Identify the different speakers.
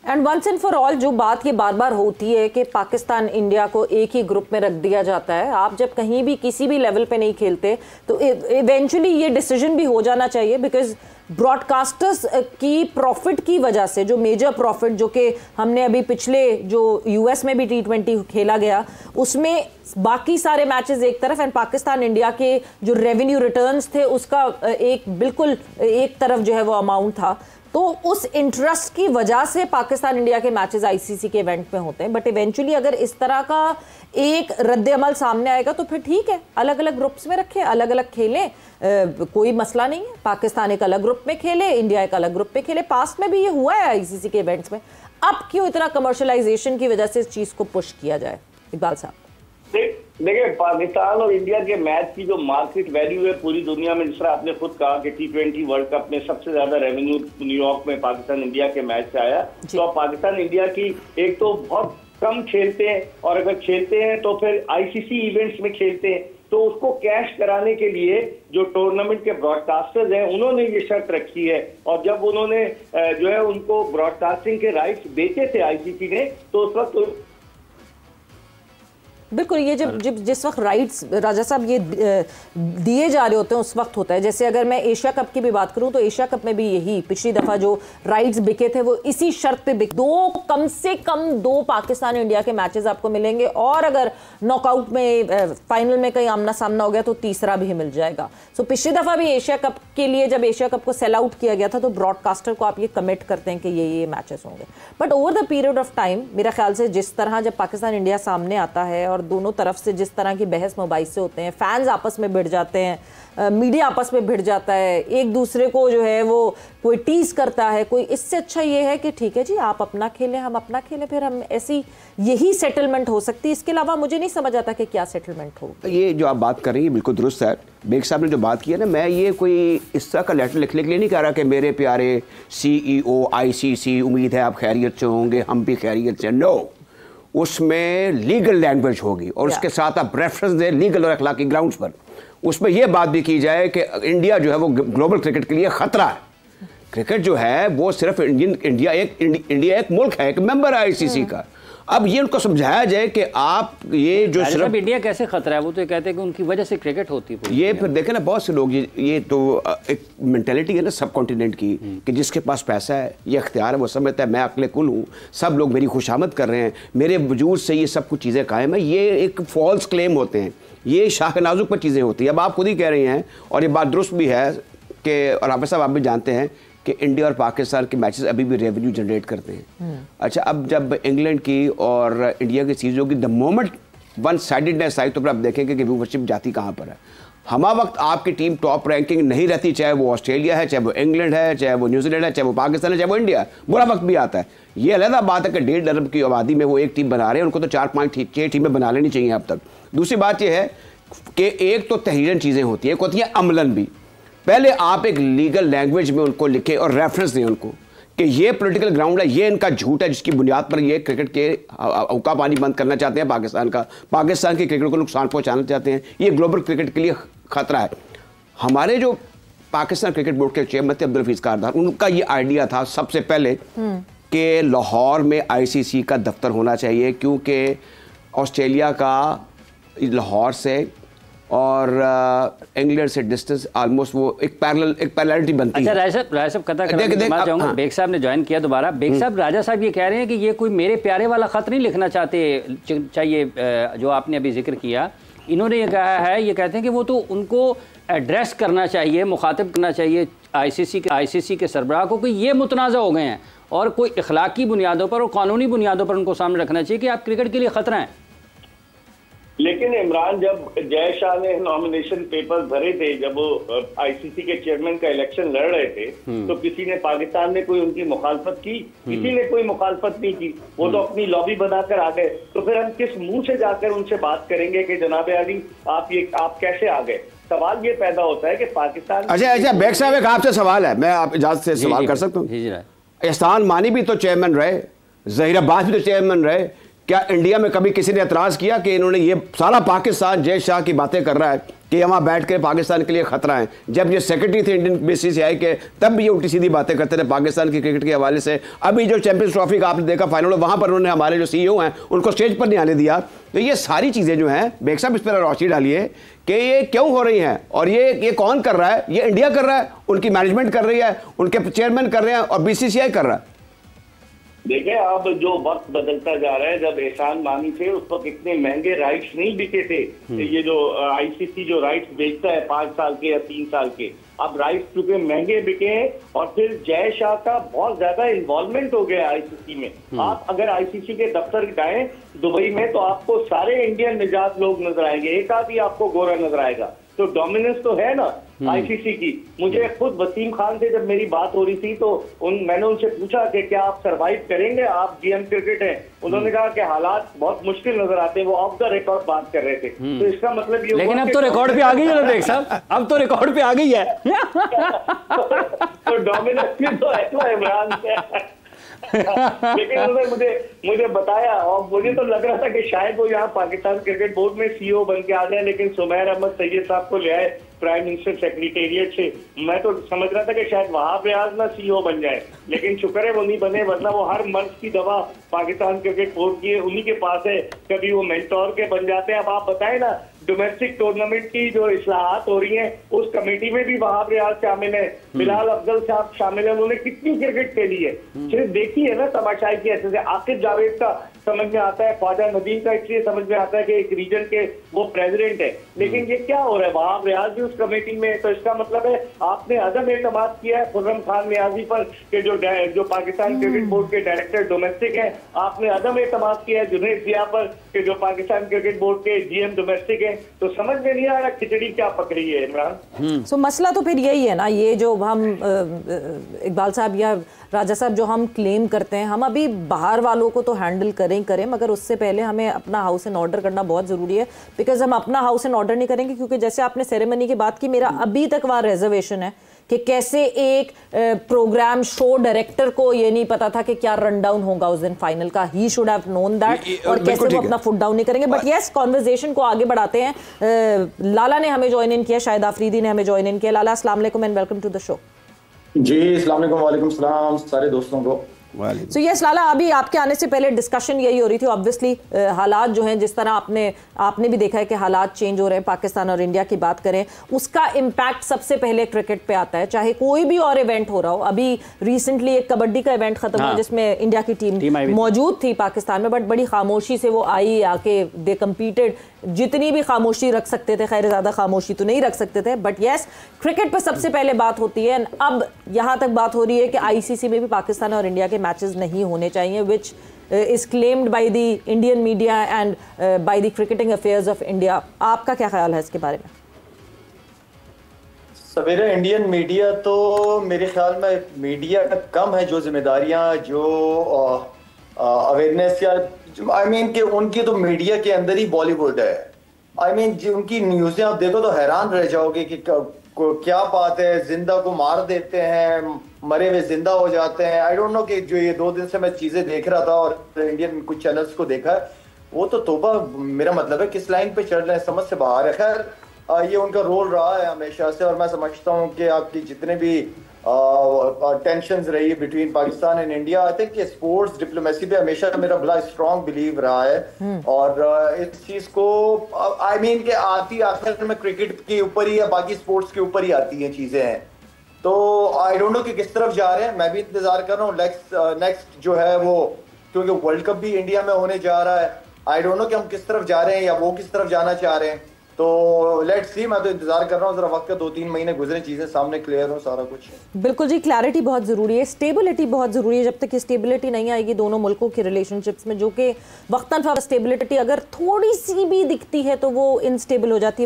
Speaker 1: And once and for all जो बात ये बार बार होती है कि पाकिस्तान इंडिया को एक ही ग्रुप में रख दिया जाता है, आप जब कहीं भी किसी भी लेवल पे नहीं खेलते तो इवेंचुअली ये डिसीजन भी हो जाना चाहिए, बिकॉज ब्रॉडकास्टर्स की प्रॉफिट की वजह से जो मेजर प्रॉफिट जो कि हमने अभी पिछले जो यूएस में भी T20 खेला गया उसमें बाकी सारे मैचेस एक तरफ एंड पाकिस्तान इंडिया के जो रेवेन्यू रिटर्न्स थे उसका एक बिल्कुल एक तरफ जो है वो अमाउंट था, तो उस इंटरेस्ट की वजह से पाकिस्तान इंडिया के मैचेस आईसीसी के इवेंट में होते हैं। बट इवेंचुअली अगर इस तरह का एक रद्द अमल सामने आएगा तो फिर ठीक है, अलग अलग ग्रुप्स में रखें, अलग अलग खेलें, कोई मसला नहीं है। पाकिस्तान एक अलग ग्रुप में खेले, इंडिया एक अलग ग्रुप में खेले, पास्ट में भी ये हुआ है आईसीसी के इवेंट्स में। अब क्यों इतना कमर्शलाइजेशन की वजह से इस चीज को पुश किया जाए? इकबाल साहब
Speaker 2: देखिए, पाकिस्तान और इंडिया के मैच की जो मार्केट वैल्यू है पूरी दुनिया में, जिस तरह आपने खुद कहा कि T20 वर्ल्ड कप में सबसे ज्यादा रेवेन्यू न्यूयॉर्क में पाकिस्तान इंडिया के मैच से आया, तो अब पाकिस्तान इंडिया की एक तो बहुत कम खेलते हैं और अगर खेलते हैं तो फिर आईसीसी इवेंट्स में खेलते हैं, तो उसको कैश कराने के लिए जो टूर्नामेंट के ब्रॉडकास्टर्स हैं उन्होंने ये शर्त रखी है। और जब उन्होंने जो है उनको ब्रॉडकास्टिंग के राइट्स बेचे थे आईसीसी ने, तो उस वक्त
Speaker 1: बिल्कुल ये जब जिस वक्त राइट्स राजा साहब ये दिए जा रहे होते हैं उस वक्त होता है। जैसे अगर मैं एशिया कप की भी बात करूं तो एशिया कप में भी यही पिछली दफा जो राइट्स बिके थे वो इसी शर्त पे बिके, कम से कम 2 पाकिस्तान इंडिया के मैचेस आपको मिलेंगे और अगर नॉकआउट में फाइनल में कहीं आमना सामना हो गया तो तीसरा भी मिल जाएगा। सो पिछली दफा भी एशिया कप के लिए जब एशिया कप को सेल आउट किया गया था तो ब्रॉडकास्टर को आप ये कमिट करते हैं कि ये मैचेस होंगे। But over the period of time मेरा ख्याल से जिस तरह जब पाकिस्तान इंडिया सामने आता है और दोनों तरफ से जिस तरह की बहस मुबाहिसे होते हैं, फैंस आपस में भिड़ जाते हैं, मीडिया आपस में भिड़ जाता है, एक दूसरे को जो है वो कोई टीज करता है, कोई, इससे अच्छा ये है कि ठीक है जी आप अपना खेलें हम अपना खेलें, फिर हम ऐसी यही सेटलमेंट हो सकती है। इसके अलावा मुझे नहीं समझ आता कि क्या सेटलमेंट हो।
Speaker 3: ये जो आप बात कर रही है बिल्कुल दुरुस्त है। बेग साहब ने जो बात की है ना, मैं ये कोई इस तरह का लेटर लिखने के लिए नहीं कह रहा कि मेरे प्यारे CEO ICC उम्मीद है आप खैरियत से होंगे, हम भी खैरियत से। नो, उसमें लीगल लैंग्वेज होगी और उसके साथ आप रेफरेंस दें लीगल और अखलाकी ग्राउंड्स पर। उसमें यह बात भी की जाए कि इंडिया जो है वो ग्लोबल क्रिकेट के लिए खतरा है। क्रिकेट जो है वो सिर्फ इंडिया एक मुल्क है, एक मेंबर है आईसीसी का। अब ये उनको समझाया जाए कि आप ये जो सिर्फ
Speaker 4: इंडिया कैसे खतरा है, वो तो कहते हैं कि उनकी वजह से क्रिकेट होती है।
Speaker 3: ये फिर देखें ना, बहुत से लोग ये तो एक मेंटेलिटी है ना सब कॉन्टिनेंट की कि जिसके पास पैसा है ये अख्तियार है, वो समझता है मैं अक्ल कुल हूँ, सब लोग मेरी खुशामद कर रहे हैं, मेरे वजूद से ये सब कुछ चीज़ें कायम है। ये एक फॉल्स क्लेम होते हैं, ये शाख नाजुक पर चीज़ें होती हैं। अब आप खुद ही कह रही हैं और ये बात दुरुस्त भी है कि, और हाफिज़ साहब आप भी जानते हैं कि इंडिया और पाकिस्तान के मैचेस अभी भी रेवेन्यू जनरेट करते हैं। अच्छा, अब जब इंग्लैंड की और इंडिया की सीरीज होगी, द मोमेंट वन साइडेडनेस आई तो फिर आप देखेंगे कि व्यूवरशिप जाती कहाँ पर है। हमा वक्त आपकी टीम टॉप रैंकिंग नहीं रहती, चाहे वो ऑस्ट्रेलिया है, चाहे वो इंग्लैंड है, चाहे वो न्यूजीलैंड है, चाहे वो पाकिस्तान है, चाहे वो इंडिया है, बुरा वक्त भी आता है। ये अलग बात है कि 1.5 अरब की आबादी में वो एक टीम बना रहे हैं, उनको तो 4-5 टीमें बना लेनी चाहिए अब तक। दूसरी बात यह है कि एक तो तहरीरन चीज़ें होती हैं, एक होती है अमलन भी। पहले आप एक लीगल लैंग्वेज में उनको लिखें और रेफरेंस दें उनको कि ये पॉलिटिकल ग्राउंड है, ये इनका झूठ है जिसकी बुनियाद पर ये क्रिकेट के औका पानी बंद करना चाहते हैं पाकिस्तान का, पाकिस्तान के क्रिकेट को नुकसान पहुंचाना चाहते हैं, ये ग्लोबल क्रिकेट के लिए खतरा है। हमारे जो पाकिस्तान क्रिकेट बोर्ड के चेयरमैन थे अब्दुल हफीज कारदार, उनका ये आइडिया था सबसे पहले कि लाहौर में आईसीसी का दफ्तर होना चाहिए, क्योंकि ऑस्ट्रेलिया का लाहौर से और इंग्लैंड से डिस्टेंस ऑलमोस्ट वो एक पैरेललिटी बनती है।
Speaker 4: अच्छा, राय साहब कथा चाहूँगा, बेग साहब ने ज्वाइन किया दोबारा। बेग साहब, राजा साहब ये कह रहे हैं कि ये कोई मेरे प्यारे वाला खत नहीं लिखना चाहते चाहिए जो आपने अभी जिक्र किया। इन्होंने ये कहा है, ये कहते हैं कि वो तो उनको एड्रेस करना चाहिए, मुखातिब करना चाहिए आईसीसी के सरबराह को कि ये मुतनाज़ा हो गए हैं और कोई इखलाकी बुनियादों पर और कानूनी बुनियादों पर उनको सामने रखना चाहिए कि आप क्रिकेट के लिए खतरा हैं।
Speaker 2: लेकिन इमरान, जब जय शाह ने नॉमिनेशन पेपर भरे थे, जब वो आईसीसी के चेयरमैन का इलेक्शन लड़ रहे थे, तो किसी ने, पाकिस्तान ने कोई उनकी मुखालफत की? किसी ने कोई मुखालफत नहीं की। वो तो अपनी लॉबी बनाकर आ गए। तो फिर हम किस मुंह से जाकर उनसे बात करेंगे कि जनाब अली आप कैसे आ गए? सवाल ये पैदा होता है कि पाकिस्तान।
Speaker 3: अच्छा बेग साहब, एक आपसे सवाल है, मैं आप इजाजत से सवाल कर सकता हूँ? एहसान मानी भी तो चेयरमैन रहे, जहीर अब्बास भी तो चेयरमैन रहे, क्या इंडिया में कभी किसी ने एतराज़ किया कि इन्होंने ये सारा पाकिस्तान जय शाह की बातें कर रहा है कि वहाँ बैठ के पाकिस्तान के लिए खतरा है? जब ये सेक्रेटरी थे इंडियन बीसीसीआई के, तब भी ये उल्टी सीधी बातें करते थे पाकिस्तान की क्रिकेट के हवाले से। अभी जो चैंपियंस ट्रॉफी का आपने देखा फाइनल, वहाँ पर उन्होंने हमारे जो सीईओ हैं उनको स्टेज पर नहीं आने दिया। तो ये सारी चीज़ें जो हैं, बेग साहब इस पर रोशनी डालिए कि ये क्यों हो रही हैं और ये कौन कर रहा है? ये इंडिया कर रहा है, उनकी मैनेजमेंट कर रही है, उनके चेयरमैन कर रहे हैं और बीसीसीआई कर रहा है।
Speaker 2: देखिए, अब जो वक्त बदलता जा रहा है, जब एहसान मानी थे उस वक्त इतने महंगे राइट्स नहीं बिके थे। ये जो आईसीसी जो राइट्स बेचता है 5 साल के या 3 साल के, अब राइट्स चूंकि महंगे बिके हैं और फिर जय शाह का बहुत ज्यादा इन्वॉल्वमेंट हो गया आईसीसी में। आप अगर आईसीसी के दफ्तर जाएं दुबई में तो आपको सारे इंडियन निजात लोग नजर आएंगे, एक आध ही आपको गोरा नजर आएगा। तो डोमिनेंस तो है ना आईसीसी की। मुझे खुद वसीम खान से जब मेरी बात हो रही थी तो मैंने उनसे पूछा कि क्या आप सरवाइव करेंगे, आप जीएम क्रिकेट हैं। उन्होंने कहा कि हालात बहुत मुश्किल नजर आते हैं। वो ऑफ द रिकॉर्ड बात कर रहे थे। तो इसका मतलब ये,
Speaker 4: लेकिन अब तो रिकॉर्ड पे आ गई है बेग साहब, अब तो रिकॉर्ड पे आ गई है।
Speaker 2: तो डोमिनेंस तो है इमरान से। लेकिन उन्होंने मुझे बताया और मुझे तो लग रहा था कि शायद वो यहाँ पाकिस्तान क्रिकेट बोर्ड में सीईओ बन के आ जाए, लेकिन सुमैर अहमद सैयद साहब को ले आए प्राइम मिनिस्टर सेक्रेटेरिएट से। मैं तो समझ रहा था कि शायद वहाब रियाज ना सीईओ बन जाए, लेकिन शुक्र है वो नहीं बने, वरना वो हर मर्ज की दवा पाकिस्तान क्रिकेट बोर्ड की उन्हीं के पास है। कभी वो मेंटोर के बन जाते हैं। अब आप बताएं ना, डोमेस्टिक टूर्नामेंट की जो इस्लाहात हो रही हैं उस कमेटी में भी वहाब रियाज शामिल है, बिलाल अफजल साहब शामिल है। उन्होंने कितनी क्रिकेट खेली है, सिर्फ देखी है ना तमाशाई की ऐसे से। आकिब जावेद का समझ में आता है, ख्वाजा नदीम का इसलिए समझ में आता है कि एक रीजन के वो प्रेसिडेंट है। लेकिन ये क्या हो रहा है, वहाब रियाज भी उस कमेटी में। तो इसका मतलब है आपने अदम एतमाद किया है खुर्रम खान नियाजी पर कि जो पाकिस्तान क्रिकेट बोर्ड के डायरेक्टर डोमेस्टिक है। आपने अदम एतमाद किया है जुनैद जिया पर कि जो पाकिस्तान क्रिकेट बोर्ड के जीएम डोमेस्टिक है। तो समझ में नहीं आ रहा खिचड़ी क्या पक रही है इमरान।
Speaker 1: सो मसला तो फिर यही है ना, ये जो हम इकबाल साहब या राजा साहब जो हम क्लेम करते हैं, हम अभी बाहर वालों को तो हैंडल करें मगर उससे पहले हमें अपना हाउस एंड ऑर्डर करना बहुत ज़रूरी है। बिकॉज हम अपना हाउस एंड ऑर्डर नहीं करेंगे, क्योंकि जैसे आपने सेरेमनी की बात की, मेरा अभी तक वहाँ रिजर्वेशन है कि कैसे एक प्रोग्राम शो डायरेक्टर को ये नहीं पता था कि क्या रन डाउन होगा उस दिन फाइनल का। He should have known that, और कैसे वो अपना फुट डाउन नहीं करेंगे। बट यस, कॉन्वर्जेशन को आगे बढ़ाते हैं। लाला ने हमें ज्वाइन इन किया, शाहिद आफरीदी ने हमें ज्वाइन इन किया। लाला, अस्सलाम वालेकुम and welcome to the show.
Speaker 5: जी अस्सलाम वालेकुम। वालेकुम सलाम सारे दोस्तों को।
Speaker 1: सो यस लाला, अभी आपके आने से पहले डिस्कशन यही हो रही थी। ऑब्वियसली हालात जो हैं, जिस तरह आपने भी देखा है कि हालात चेंज हो रहे हैं, पाकिस्तान और इंडिया की बात करें, उसका इम्पैक्ट सबसे पहले क्रिकेट पे आता है, चाहे कोई भी और इवेंट हो रहा हो। अभी रिसेंटली एक कबड्डी का इवेंट खत्म हुआ जिसमें इंडिया की टीम मौजूद थी पाकिस्तान में, बट बड़ी खामोशी से वो आई, आके दे कम्पीटेड। जितनी भी खामोशी रख सकते थे, खैर ज़्यादा खामोशी तो नहीं रख सकते थे, बट यस, क्रिकेट पर सबसे पहले बात होती है। अब यहाँ तक बात हो रही है कि आईसीसी में भी पाकिस्तान और इंडिया के मैचेस नहीं होने चाहिए, which is claimed by the Indian media and by the cricketing affairs of India. आपका क्या ख्याल है इसके बारे में?
Speaker 5: सवेरे इंडियन मीडिया तो मेरे ख्याल में मीडिया कम है, जो जिम्मेदारियां, जो अवेयरनेस या कि उनकी तो मीडिया के अंदर ही बॉलीवुड है। जो उनकी न्यूज़ें आप देखो तो हैरान रह जाओगे कि क्या बात है, जिंदा को मार देते हैं, मरे हुए जिंदा हो जाते हैं। आई डोंट नो कि जो ये 2 दिन से मैं चीजें देख रहा था और इंडियन कुछ चैनल्स को देखा, वो तो तोबा, मेरा मतलब है किस लाइन पे चल रहे हैं, समझ से बाहर है। खैर ये उनका रोल रहा है हमेशा से, और मैं समझता हूँ कि आपकी जितने भी टेंशंस रही है between Pakistan and India, I think sports diplomacy पे हमेशा मेरा बड़ा स्ट्रॉन्ग बिलीव रहा है। और इस चीज को कि आती आखिर में क्रिकेट के ऊपर ही या बाकी स्पोर्ट्स के ऊपर ही आती हैं चीजें हैं। तो आई डोंट नो कि किस तरफ जा रहे हैं। मैं भी इंतजार कर रहा हूँ नेक्स्ट जो है वो, क्योंकि वर्ल्ड कप भी इंडिया में होने जा रहा है। आई डोंट नो कि हम किस तरफ जा रहे हैं या वो किस तरफ जाना चाह रहे हैं। तो लेट्स सी, मैं तो इंतजार कर रहा हूँ, जरा वक्त का 2-3 महीने गुजरे, चीजें सामने क्लियर हो सारा कुछ।
Speaker 1: बिल्कुल जी, क्लैरिटी बहुत जरूरी है, स्टेबिलिटी बहुत जरूरी है। जब तक स्टेबिलिटी नहीं आएगी दोनों मुल्कों की रिलेशनशिप्स में, जो कि वक्तन स्टेबिलिटी अगर थोड़ी सी भी दिखती है तो वो इनस्टेबल हो जाती है।